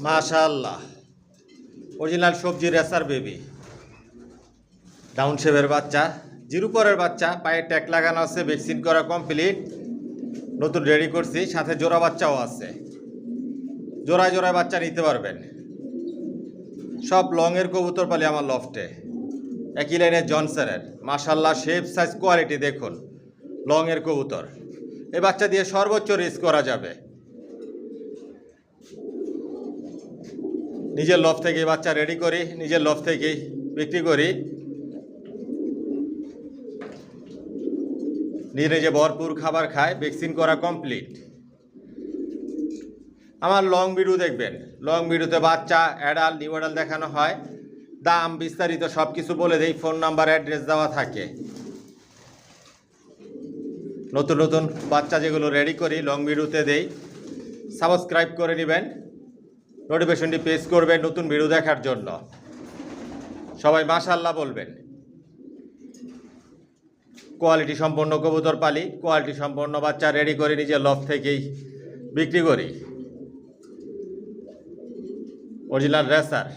মাশাআল্লাহ, অরিজিনাল সবজি racer baby, down শেপের বাচ্চা, জিরো পরের বাচ্চা, পায়ে ট্যাগ লাগানো আছে, ভ্যাকসিন করা কমপ্লিট, নতুন রেডি করছি, সাথে জোড়া বাচ্চাও আছে। জোড়ায় জোড়ায় বাচ্চা নিতে পারবেন। সব লংয়ের কবুতর পালি আমার লফটে, একই লাইনে জনসনের। মাশাআল্লাহ, শেপ সাইজ কোয়ালিটি দেখুন, লংয়ের কবুতর। এই বাচ্চা দিয়ে সর্বোচ্চ রিস্ক করা যাবে। নিজের লফ থেকে বাচ্চা রেডি করি, নিজের লফ থেকেই বিক্রি করি। নিজে নিজে ভরপুর খাবার খায়, ভ্যাকসিন করা কমপ্লিট। আমার লং ভিডিও দেখবেন, লং ভিডিওতে বাচ্চা, অ্যাডাল, নিউ অ্যাডাল দেখানো হয়, দাম বিস্তারিত সব কিছু বলে দেই, ফোন নাম্বার অ্যাড্রেস দেওয়া থাকে। নতুন নতুন বাচ্চা যেগুলো রেডি করি লং ভিডিওতে দেই, সাবস্ক্রাইব করে নেবেন, নোটিফিকেশনটি প্রেস করবেন নতুন ভিডিও দেখার জন্য। সবাই মাশাআল্লাহ বলবেন। কোয়ালিটি সম্পন্ন কবুতর পালি, কোয়ালিটি সম্পন্ন বাচ্চা রেডি করে নিজের লফ থেকেই বিক্রি করি। Original racer.